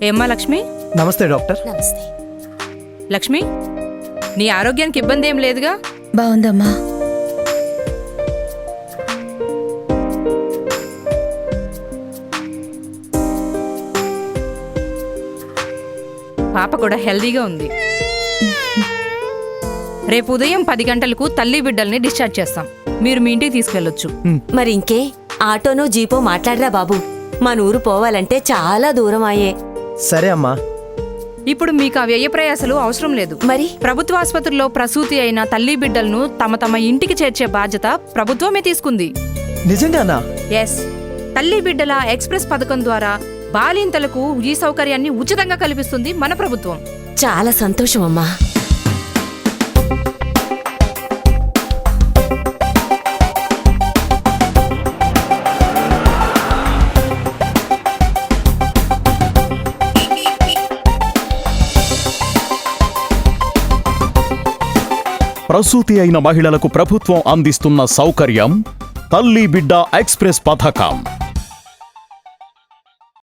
ఏమ్మా లక్ష్మి? నమస్తే డాక్టర్. నమస్తే. లక్ష్మి, నీ ఆరోగ్యానికి ఇబ్బంది ఏం లేదుగా? బాగుందమ్మా. పాప కూడా హెల్దీగా ఉంది. రేపు ఉదయం 10 గంటలకు తల్లి బిడ్డల్ని డిశ్చార్జ్ చేస్తాం. మీరు మీ ఇంటికి తీసుకెళ్లొచ్చు. మరి ఇంకే ఆటోనో జీపో మాట్లాడరా బాబు. మన ఊరు పోవాలంటే చాలా దూరం అయ్యే. సరే అమ్మా. ఇప్పుడు మీకు ఆ వ్యయ ప్రయాసలు అవసరం లేదు. మరి ప్రభుత్వ ఆసుపత్రిలో ప్రసూతి అయిన తల్లి బిడ్డలను తమ ఇంటికి చేర్చే బాధ్యత ప్రభుత్వమే తీసుకుంది. నిజంగానా? ఎస్. తల్లి బిడ్డల ఎక్స్ప్రెస్ పథకం ద్వారా బాలింతలకు ఈ సౌకర్యాన్ని ఉచితంగా కల్పిస్తుంది మన ప్రభుత్వం. చాలా సంతోషం అమ్మా. ప్రసూతి అయిన మహిళలకు ప్రభుత్వం అందిస్తున్న సౌకర్యం తల్లి బిడ్డ ఎక్స్ప్రెస్ పథకం.